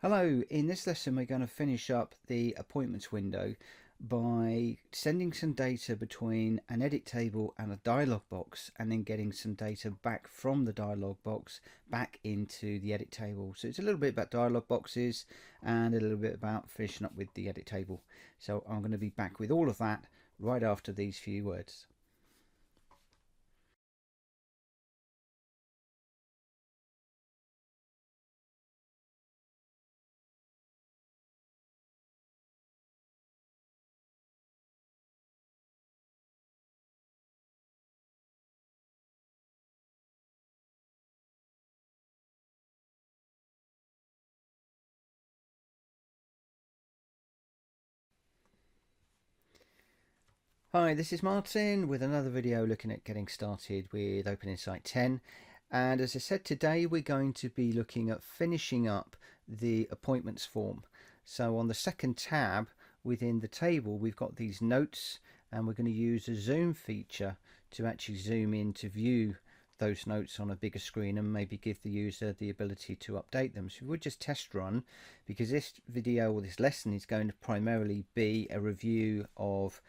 Hello, in this lesson we're going to finish up the appointments window by sending some data between an edit table and a dialog box, and then getting some data back from the dialog box back into the edit table. So it's a little bit about dialog boxes and a little bit about finishing up with the edit table. So I'm going to be back with all of that right after these few words. Hi, this is Martin with another video looking at getting started with OpenInsight 10. And as I said, today we're going to be looking at finishing up the appointments form. So on the second tab within the table, we've got these notes, and we're going to use a zoom feature to actually zoom in to view those notes on a bigger screen and maybe give the user the ability to update them. So we'll just test run, because this video or this lesson is going to primarily be a review of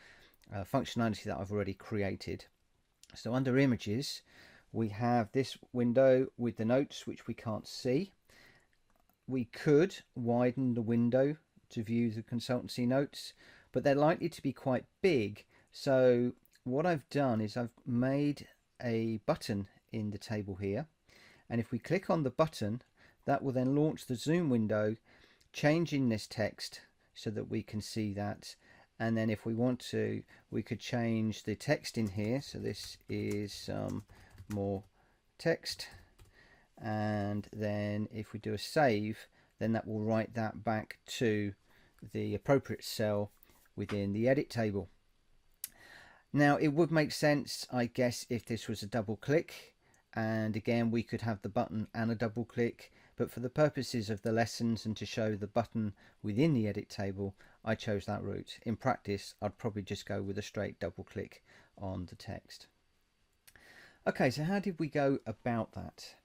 functionality that I've already created. So under images, we have this window with the notes, which we can't see. We could widen the window to view the consultancy notes, but they're likely to be quite big. So what I've done is I've made a button in the table here, and if we click on the button, that will then launch the zoom window, changing this text so that we can see that. And then if we want to, we could change the text in here. So this is some more text, and then if we do a save, then that will write that back to the appropriate cell within the edit table. Now it would make sense, I guess, if this was a double click, and again we could have the button and a double click, but for the purposes of the lessons and to show the button within the edit table, I chose that route. In practice, I'd probably just go with a straight double click on the text. Okay, so how did we go about that?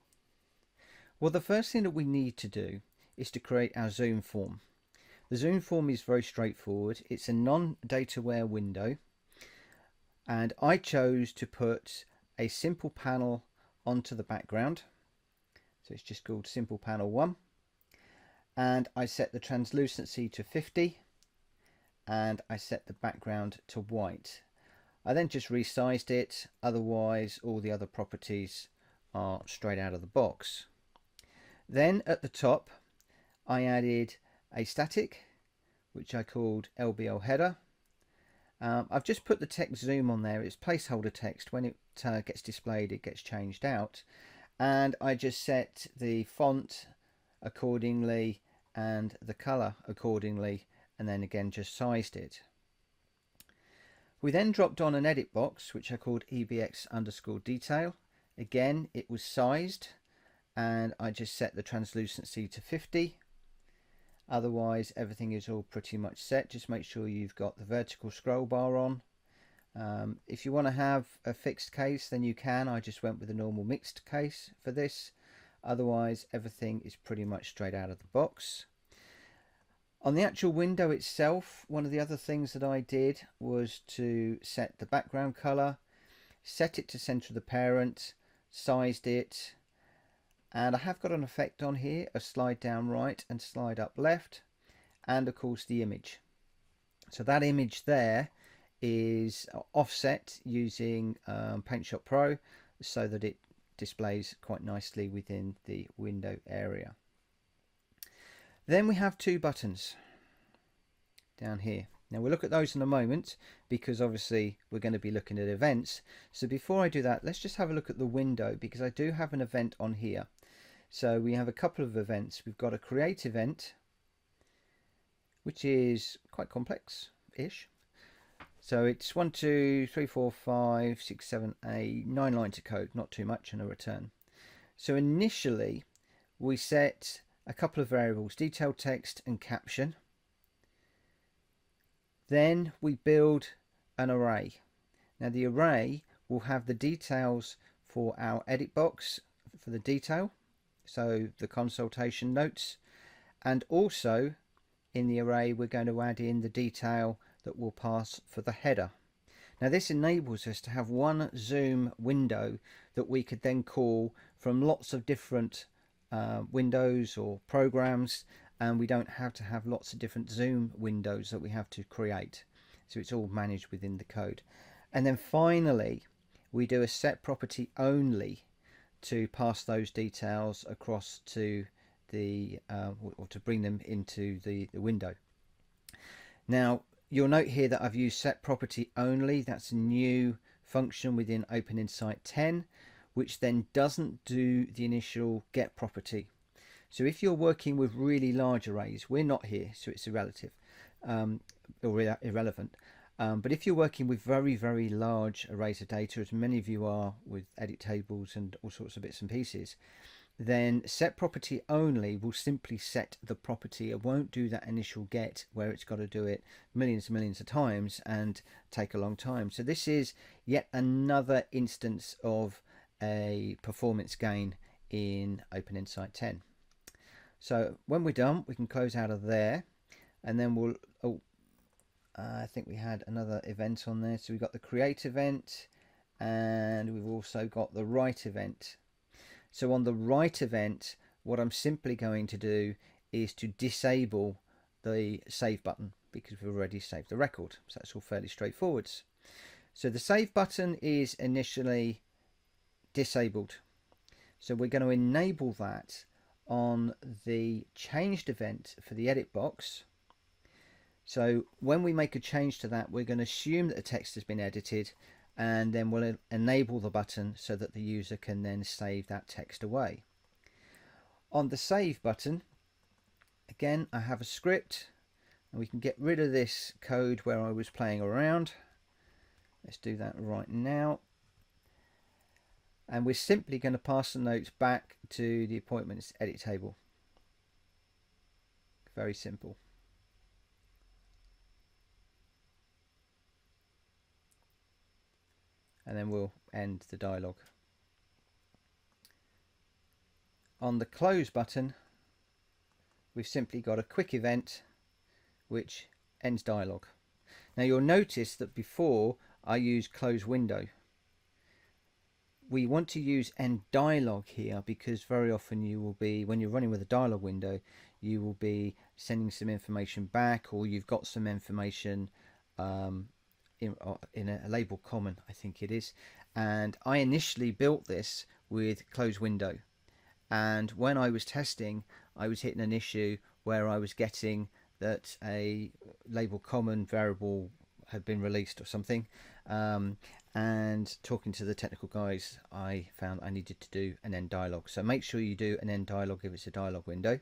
Well, the first thing that we need to do is to create our zoom form. The zoom form is very straightforward. It's a non-data-aware window, and I chose to put a simple panel onto the background. So it's just called simple panel 1, and I set the translucency to 50, and I set the background to white. I then just resized it, otherwise all the other properties are straight out of the box. Then at the top I added a static, which I called LBL header. I've just put the text zoom on there. It's placeholder text. When it gets displayed, it gets changed out. And I just set the font accordingly and the color accordingly, and then again just sized it. We then dropped on an edit box, which I called EBX_detail. Again, it was sized, and I just set the translucency to 50. Otherwise everything is all pretty much set. Just make sure you've got the vertical scroll bar on. If you want to have a fixed case, then you can. I just went with a normal mixed case for this. Otherwise everything is pretty much straight out of the box. On the actual window itself, one of the other things that I did was to set the background color, set it to center of the parent, sized it, and I have got an effect on here, a slide down right and slide up left, and of course the image. So that image there is offset using PaintShop Pro so that it displays quite nicely within the window area. Then we have two buttons down here. Now we'll look at those in a moment, because obviously we're going to be looking at events. So before I do that, let's just have a look at the window, because I do have an event on here. So we have a couple of events. We've got a create event, which is quite complex-ish. So it's 1, 2, 3, 4, 5, 6, 7, 8, 9 lines of code, not too much, and a return. So initially we set a couple of variables, detailed text and caption. Then we build an array. Now the array will have the details for our edit box for the detail, so the consultation notes, And also in the array we're going to add in the detail that will pass for the header. Now this enables us to have one zoom window that we could then call from lots of different windows or programs, and we don't have to have lots of different zoom windows that we have to create. So it's all managed within the code. And then finally we do a set property only to pass those details across to the or to bring them into the window. Now you'll note here that I've used set property only. That's a new function within OpenInsight 10, which then doesn't do the initial get property. So if you're working with really large arrays, we're not here, so it's irrelevant. But if you're working with very, very large arrays of data, as many of you are with edit tables and all sorts of bits and pieces, then set property only will simply set the property. It won't do that initial get where it's got to do it millions and millions of times and take a long time. So this is yet another instance of a performance gain in OpenInsight 10. So when we're done, we can close out of there, and then we'll I think we had another event on there. So we've got the create event, and we've also got the write event. So on the write event, what I'm simply going to do is to disable the save button because we've already saved the record. So that's all fairly straightforward. So the save button is initially disabled. So we're going to enable that on the changed event for the edit box. So when we make a change to that, we're going to assume that the text has been edited, and then we'll enable the button so that the user can then save that text away. On the save button, again, I have a script, and we can get rid of this code where I was playing around. Let's do that right now. And we're simply going to pass the notes back to the appointments edit table. Very simple. And then we'll end the dialog. On the close button, we've simply got a quick event which ends dialog. Now you'll notice that before I used close window. We want to use end dialog here because very often you will be, when you're running with a dialog window, you will be sending some information back, or you've got some information in a label common, I think it is. And I initially built this with close window, and when I was testing, I was hitting an issue where I was getting that a label common variable had been released or something, and talking to the technical guys, I found I needed to do an end dialog. So make sure you do an end dialog if it's a dialog window.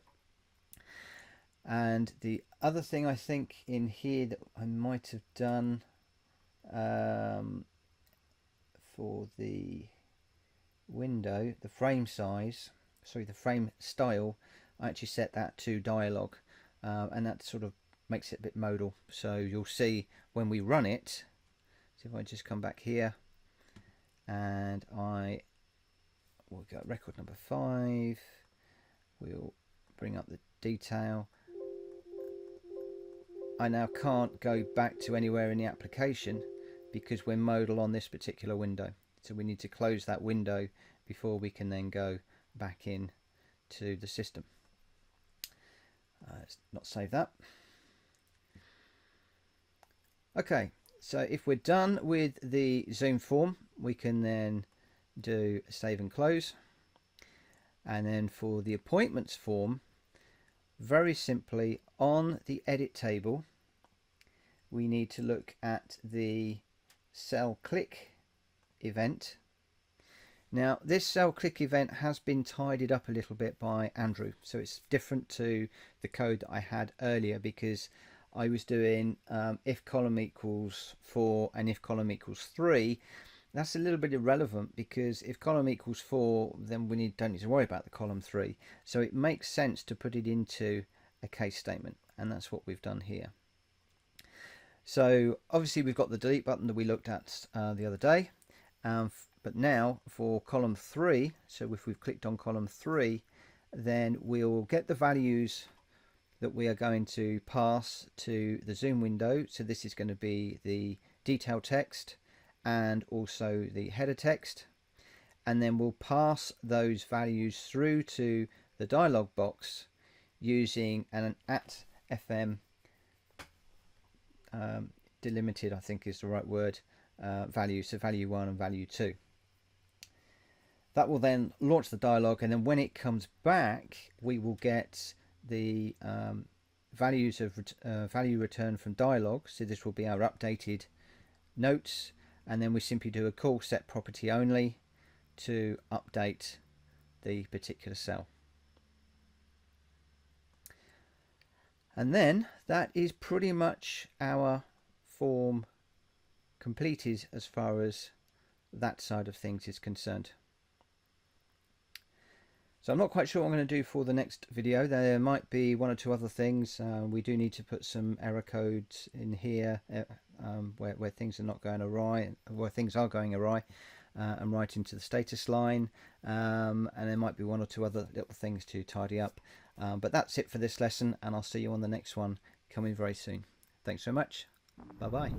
And the other thing I think in here that I might have done for the window, the frame size, sorry, the frame style, I actually set that to dialog, and that sort of makes it a bit modal. So you'll see when we run it. So if I just come back here and I will go record number 5, we'll bring up the detail. I now can't go back to anywhere in the application because we're modal on this particular window. So we need to close that window before we can then go back in to the system. Let's not save that. Okay, so if we're done with the zoom form, we can then do save and close. And then for the appointments form, very simply on the edit table, we need to look at the cell click event. Now this cell click event has been tidied up a little bit by Andrew, so it's different to the code that I had earlier because I was doing if column equals 4 and if column equals 3. That's a little bit irrelevant because if column equals 4, then we don't need to worry about the column 3. So it makes sense to put it into a case statement, and that's what we've done here. So obviously we've got the delete button that we looked at the other day, but now for column 3, so if we've clicked on column 3, then we'll get the values that we are going to pass to the zoom window. So this is going to be the detail text and also the header text, and then we'll pass those values through to the dialog box using an @fm delimited, I think is the right word, value, so value 1 and value 2. That will then launch the dialog, and then when it comes back we will get the values of value return from dialog. So this will be our updated notes, and then we simply do a call set property only to update the particular cell. And then that is pretty much our form completed as far as that side of things is concerned. So I'm not quite sure what I'm going to do for the next video. There might be one or two other things. We do need to put some error codes in here where things are not going awry, where things are going awry, and write into the status line. And there might be one or two other little things to tidy up. But that's it for this lesson, and I'll see you on the next one coming very soon. Thanks so much. Bye bye.